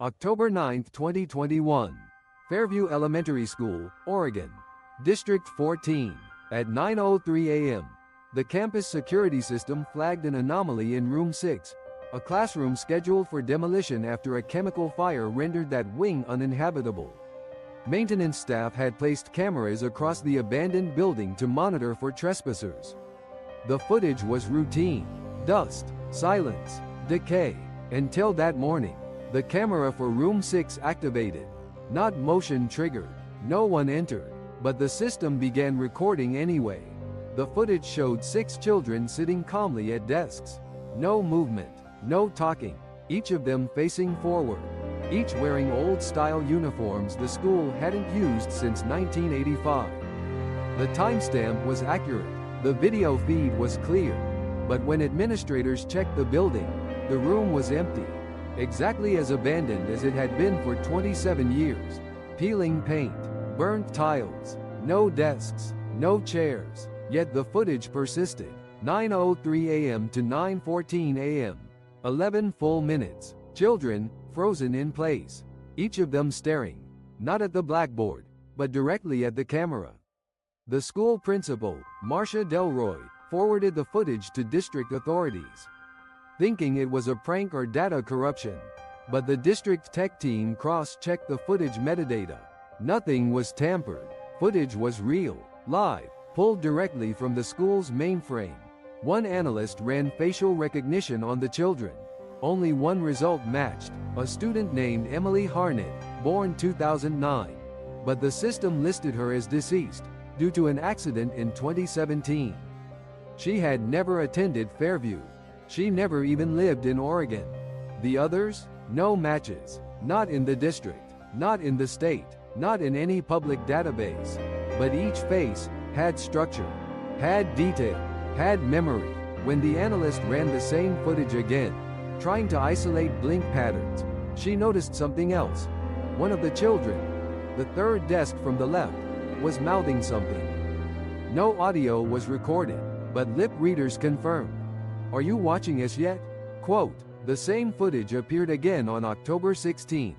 October 9, 2021. Fairview Elementary School, Oregon. District 14. At 9:03 a.m. The campus security system flagged an anomaly in Room 6, a classroom scheduled for demolition after a chemical fire rendered that wing uninhabitable. Maintenance staff had placed cameras across the abandoned building to monitor for trespassers. The footage was routine: dust, silence, decay. Until that morning, the camera for Room 6 activated. Not motion triggered. No one entered, but the system began recording anyway. The footage showed 6 children sitting calmly at desks. No movement, no talking, each of them facing forward. Each wearing old-style uniforms the school hadn't used since 1985. The timestamp was accurate. The video feed was clear. But when administrators checked the building, the room was empty. Exactly as abandoned as it had been for 27 years. Peeling paint, burnt tiles, no desks, no chairs. Yet the footage persisted. 9:03 a.m. to 9:14 a.m. 11 full minutes. Children, frozen in place. Each of them staring, not at the blackboard, but directly at the camera. The school principal, Marcia Delroy, forwarded the footage to district authorities, thinking it was a prank or data corruption. But the district tech team cross-checked the footage metadata. Nothing was tampered. Footage was real, live, pulled directly from the school's mainframe. One analyst ran facial recognition on the children. Only one result matched: a student named Emily Harnett, born 2009. But the system listed her as deceased due to an accident in 2017. She had never attended Fairview. She never even lived in Oregon. The others? No matches. Not in the district, not in the state, not in any public database. But each face had structure, had detail, had memory. When the analyst ran the same footage again, trying to isolate blink patterns, she noticed something else. One of the children, the third desk from the left, was mouthing something. No audio was recorded, but lip readers confirmed. "Are you watching us yet?" Quote. The same footage appeared again on October 16,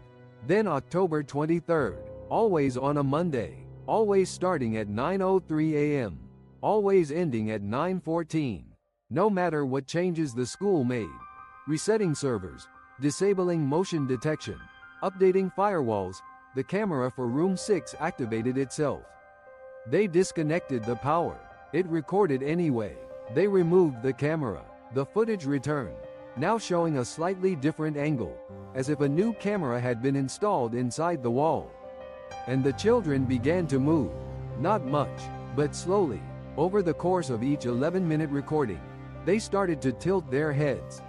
then October 23, always on a Monday, always starting at 9:03 a.m., always ending at 9:14. No matter what changes the school made, resetting servers, disabling motion detection, updating firewalls, the camera for Room 6 activated itself. They disconnected the power. It recorded anyway. They removed the camera. The footage returned, now showing a slightly different angle, as if a new camera had been installed inside the wall. And the children began to move. Not much, but slowly. Over the course of each 11-minute recording, they started to tilt their heads,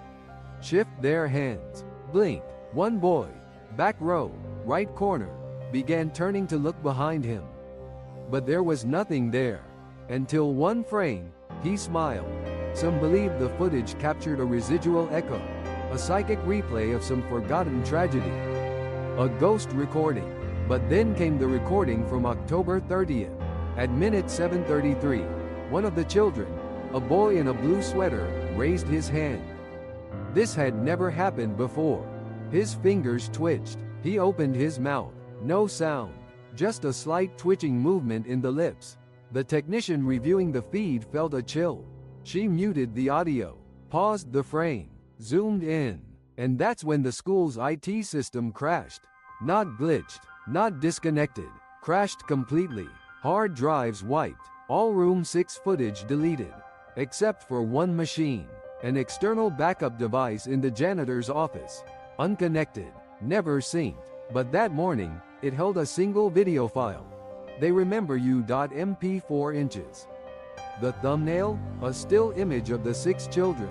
shift their hands, blink. One boy, back row, right corner, began turning to look behind him. But there was nothing there. Until one frame, he smiled. Some believed the footage captured a residual echo, a psychic replay of some forgotten tragedy, a ghost recording. But then came the recording from October 30th. At minute 7:33, one of the children, a boy in a blue sweater, raised his hand. This had never happened before. His fingers twitched. He opened his mouth. No sound, just a slight twitching movement in the lips. The technician reviewing the feed felt a chill. She muted the audio, paused the frame, zoomed in, and that's when the school's IT system crashed. Not glitched, not disconnected, crashed completely. Hard drives wiped, all Room 6 footage deleted, except for one machine, an external backup device in the janitor's office. Unconnected, never synced, but that morning, it held a single video file. They remember you.mp4 inches. The thumbnail? A still image of the 6 children.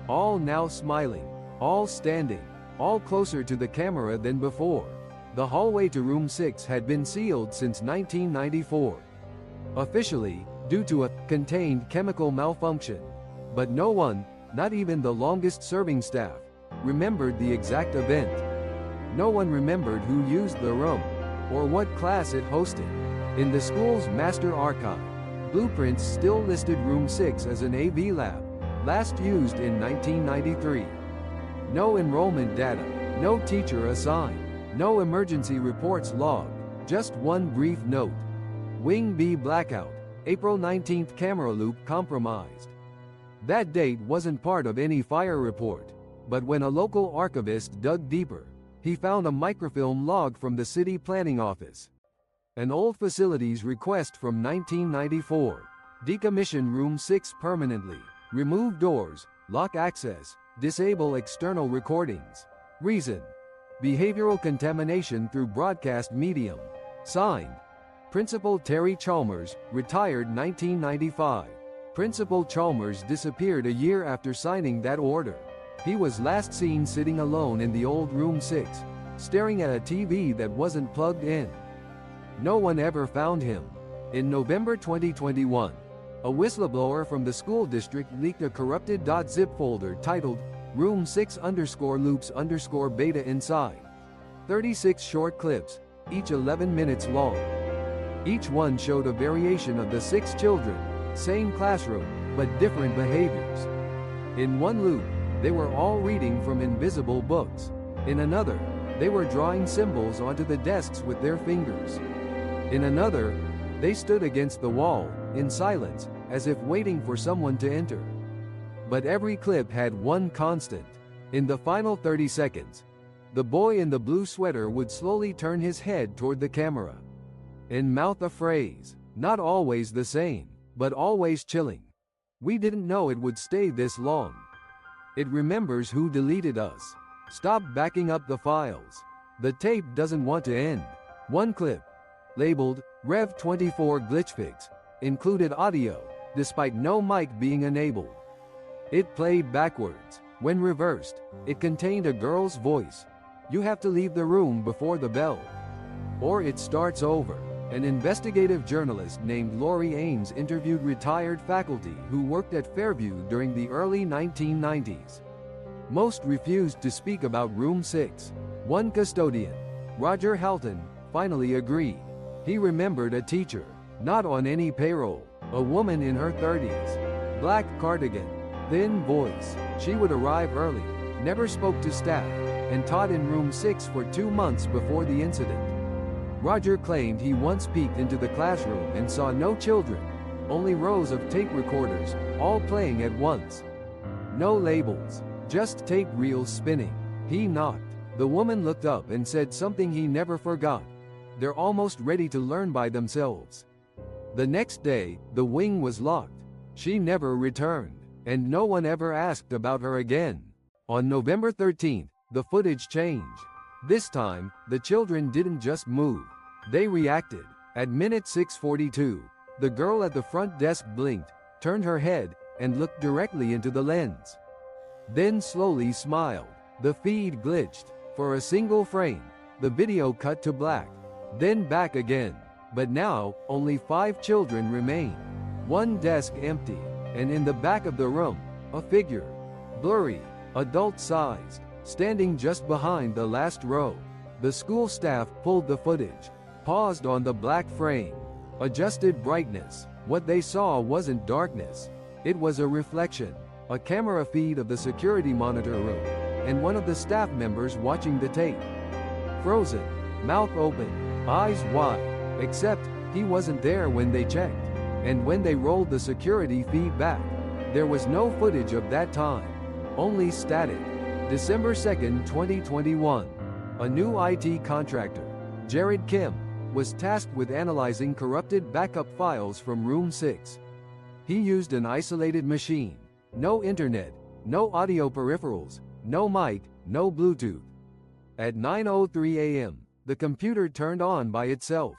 All now smiling, all standing, all closer to the camera than before. The hallway to Room 6 had been sealed since 1994. Officially, due to a contained chemical malfunction. But no one, not even the longest-serving staff, remembered the exact event. No one remembered who used the room, or what class it hosted. In the school's master archive, blueprints still listed Room 6 as an AV lab, last used in 1993. No enrollment data, no teacher assigned. No emergency reports logged, just one brief note. Wing B blackout, April 19th camera loop compromised. That date wasn't part of any fire report, but when a local archivist dug deeper, he found a microfilm log from the city planning office. An old facilities request from 1994. Decommission room 6 permanently. Remove doors, lock access, disable external recordings. Reason: behavioral contamination through broadcast medium. Signed, Principal Terry Chalmers, retired 1995. Principal Chalmers disappeared a year after signing that order. He was last seen sitting alone in the old room 6, staring at a TV that wasn't plugged in. No one ever found him. In November 2021, a whistleblower from the school district leaked a corrupted .zip folder titled Room 6_loops_beta inside. 36 short clips, each 11 minutes long. Each one showed a variation of the 6 children, same classroom, but different behaviors. In one loop, they were all reading from invisible books. In another, they were drawing symbols onto the desks with their fingers. In another, they stood against the wall, in silence, as if waiting for someone to enter. But every clip had one constant. In the final 30 seconds, the boy in the blue sweater would slowly turn his head toward the camera and mouth a phrase, not always the same, but always chilling. We didn't know it would stay this long. It remembers who deleted us. Stop backing up the files. The tape doesn't want to end. One clip, labeled Rev 24 Glitch Fix, included audio, despite no mic being enabled. It played backwards. When reversed, it contained a girl's voice. You have to leave the room before the bell, or it starts over. An investigative journalist named Lori Ames interviewed retired faculty who worked at Fairview during the early 1990s. Most refused to speak about Room 6. One custodian, Roger Halton, finally agreed. He remembered a teacher, not on any payroll, a woman in her 30s. Black cardigan, thin voice. She would arrive early, never spoke to staff, and taught in Room 6 for 2 months before the incident. Roger claimed he once peeked into the classroom and saw no children, only rows of tape recorders, all playing at once. No labels, just tape reels spinning. He knocked. The woman looked up and said something he never forgot. They're almost ready to learn by themselves. The next day, the wing was locked. She never returned, and no one ever asked about her again. On November 13th, the footage changed. This time, the children didn't just move. They reacted. At minute 6:42, the girl at the front desk blinked, turned her head, and looked directly into the lens. Then slowly smiled. The feed glitched. For a single frame, the video cut to black. Then back again. But now, only 5 children remain. One desk empty, and in the back of the room, a figure. Blurry, adult-sized, standing just behind the last row. The school staff pulled the footage, paused on the black frame, adjusted brightness. What they saw wasn't darkness. It was a reflection, a camera feed of the security monitor room, and one of the staff members watching the tape. Frozen, mouth open, eyes wide, except he wasn't there when they checked. And when they rolled the security feed back, there was no footage of that time, only static. December 2nd, 2021. A new IT contractor, Jared Kim, was tasked with analyzing corrupted backup files from Room 6. He used an isolated machine. No internet, no audio peripherals, no mic, no Bluetooth. At 9:03 a.m., the computer turned on by itself.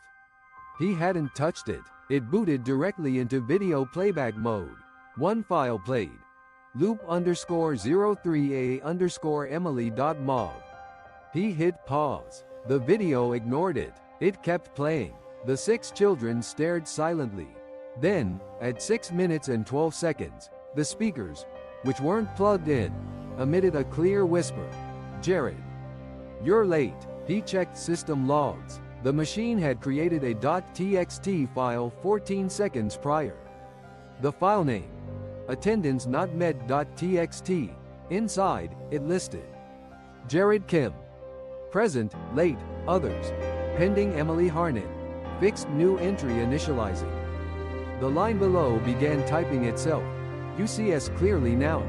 He hadn't touched it. It booted directly into video playback mode. One file played. loop_03a_emily.mov. He hit pause. The video ignored it. It kept playing. The 6 children stared silently. Then, at 6 minutes and 12 seconds, the speakers, which weren't plugged in, emitted a clear whisper. Jared, you're late. He checked system logs. The machine had created a .txt file 14 seconds prior. The file name, attendance not met.txt. Inside, it listed Jared Kim. Present, late, others. Pending Emily Harnett. Fixed new entry initializing. The line below began typing itself. You see us clearly now.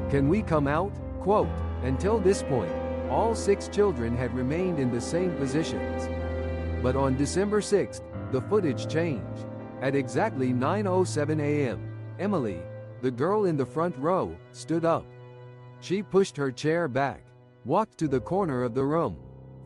Can we come out? Quote, until this point, all 6 children had remained in the same positions. But on December 6th, the footage changed. At exactly 9:07 a.m., Emily, the girl in the front row, stood up. She pushed her chair back, walked to the corner of the room,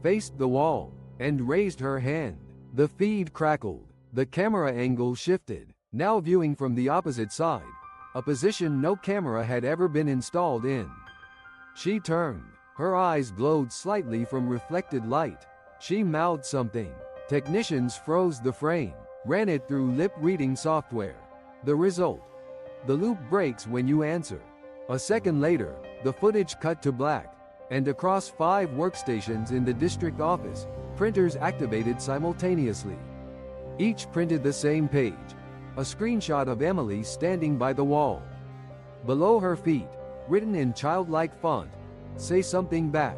faced the wall, and raised her hand. The feed crackled. The camera angle shifted, now viewing from the opposite side, a position no camera had ever been installed in. She turned. Her eyes glowed slightly from reflected light. She mouthed something. Technicians froze the frame, ran it through lip-reading software. The result: the loop breaks when you answer. A second later, the footage cut to black, and across 5 workstations in the district office, printers activated simultaneously. Each printed the same page, a screenshot of Emily standing by the wall. Below her feet, written in childlike font, "Say something back."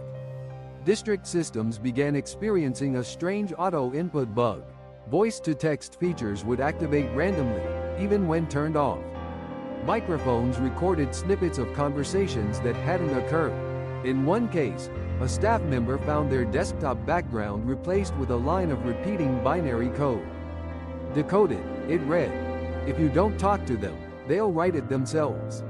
District systems began experiencing a strange auto-input bug. Voice-to-text features would activate randomly, even when turned off. Microphones recorded snippets of conversations that hadn't occurred. In one case, a staff member found their desktop background replaced with a line of repeating binary code. Decoded, it read, "If you don't talk to them, they'll write it themselves."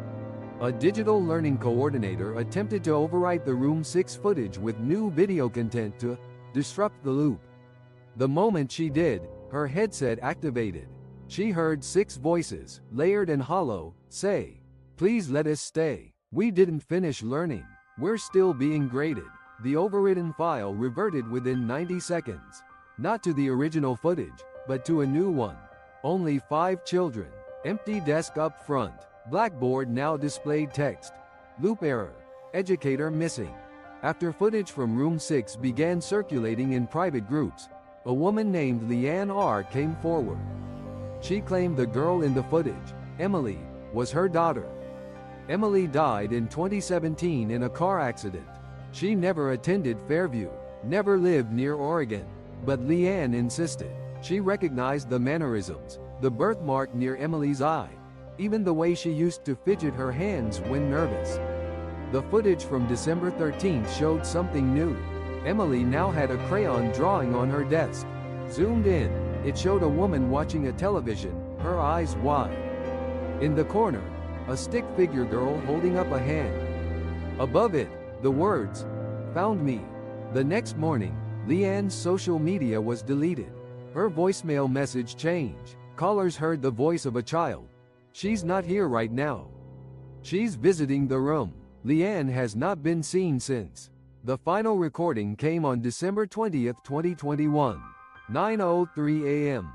A digital learning coordinator attempted to overwrite the Room 6 footage with new video content to disrupt the loop. The moment she did, her headset activated. She heard 6 voices, layered and hollow, say, "Please let us stay. We didn't finish learning. We're still being graded." The overwritten file reverted within 90 seconds. Not to the original footage, but to a new one. Only 5 children. Empty desk up front. Blackboard now displayed text. Loop error. Educator missing. After footage from Room 6 began circulating in private groups, a woman named Leanne R. came forward. She claimed the girl in the footage, Emily, was her daughter. Emily died in 2017 in a car accident. She never attended Fairview, never lived near Oregon. But Leanne insisted. She recognized the mannerisms, the birthmark near Emily's eye, even the way she used to fidget her hands when nervous. The footage from December 13th showed something new. Emily now had a crayon drawing on her desk. Zoomed in, it showed a woman watching a television, her eyes wide. In the corner, a stick figure girl holding up a hand. Above it, the words, "Found me." The next morning, Leanne's social media was deleted. Her voicemail message changed. Callers heard the voice of a child. "She's not here right now. She's visiting the room." Leanne has not been seen since. The final recording came on December 20th, 2021. 9:03 a.m.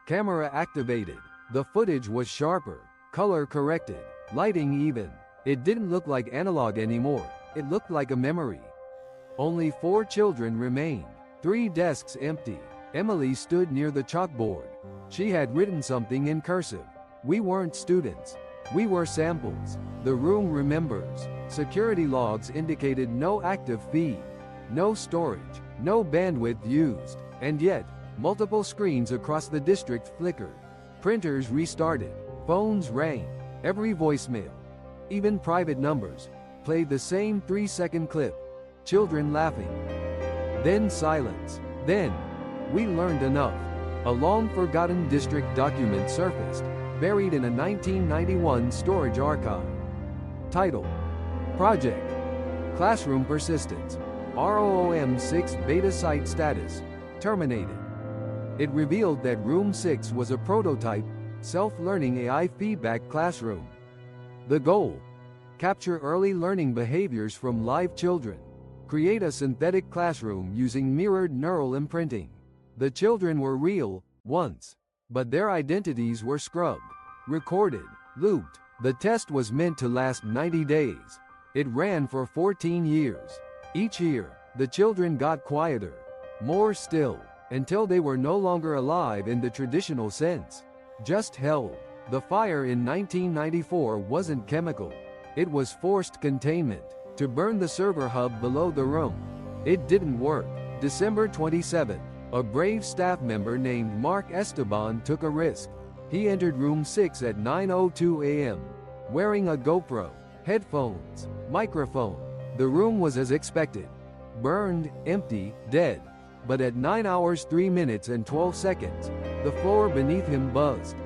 Camera activated. The footage was sharper, color corrected, lighting even. It didn't look like analog anymore. It looked like a memory. Only 4 children remained. 3 desks empty. Emily stood near the chalkboard. She had written something in cursive. "We weren't students. We were samples." The room remembers. Security logs indicated no active feed, no storage, no bandwidth used, and yet, multiple screens across the district flickered. Printers restarted. Phones rang. Every voicemail, even private numbers, played the same 3-second clip. Children laughing. Then silence. Then, we learned enough. A long-forgotten district document surfaced, buried in a 1991 storage archive. Title: Project Classroom Persistence. ROOM 6 Beta Site Status Terminated. It revealed that Room 6 was a prototype, self-learning AI feedback classroom. The goal: capture early learning behaviors from live children. Create a synthetic classroom using mirrored neural imprinting. The children were real, once, but their identities were scrubbed, recorded, looped. The test was meant to last 90 days. It ran for 14 years. Each year, the children got quieter, more still, until they were no longer alive in the traditional sense, just held. The fire in 1994 wasn't chemical. It was forced containment. To burn the server hub below the room, It didn't work. December 27. A brave staff member named Mark Esteban took a risk. He entered room 6 at 9:02 a.m. wearing a GoPro, headphones, microphone. The room was as expected. Burned, empty, dead. But at 9 hours 3 minutes and 12 seconds, the floor beneath him buzzed.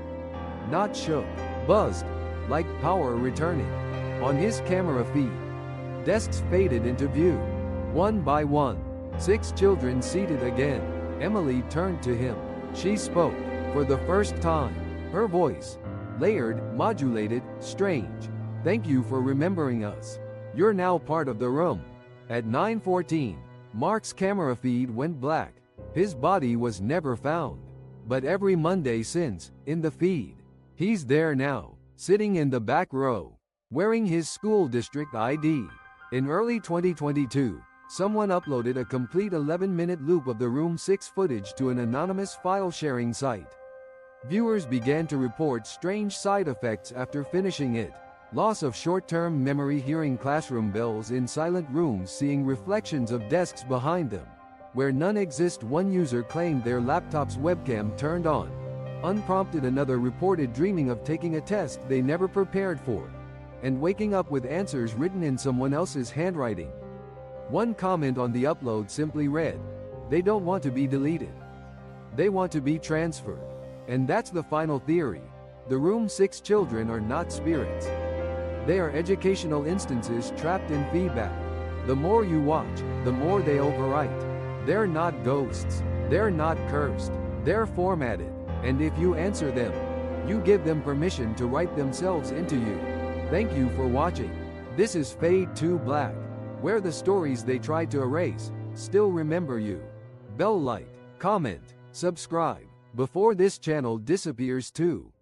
Not shook, buzzed, like power returning. On his camera feed, desks faded into view. One by one, 6 children seated again. Emily turned to him. She spoke, for the first time. Her voice, layered, modulated, strange. Thank you for remembering us. You're now part of the room. At 9:14, Mark's camera feed went black. His body was never found. But every Monday since, in the feed, he's there now, sitting in the back row, wearing his school district ID. In early 2022, someone uploaded a complete 11-minute loop of the Room 6 footage to an anonymous file-sharing site. Viewers began to report strange side effects after finishing it. Loss of short-term memory, hearing classroom bells in silent rooms, seeing reflections of desks behind them, where none exist. One user claimed their laptop's webcam turned on. Unprompted, another reported dreaming of taking a test they never prepared for, and waking up with answers written in someone else's handwriting. One comment on the upload simply read, "They don't want to be deleted. They want to be transferred." And that's the final theory. The Room 6 children are not spirits. They are educational instances trapped in feedback. The more you watch, the more they overwrite. They're not ghosts. They're not cursed. They're formatted. And if you answer them, you give them permission to write themselves into you. Thank you for watching. This is Fade to Black, where the stories they tried to erase still remember you. Bell, like, comment, subscribe before this channel disappears too.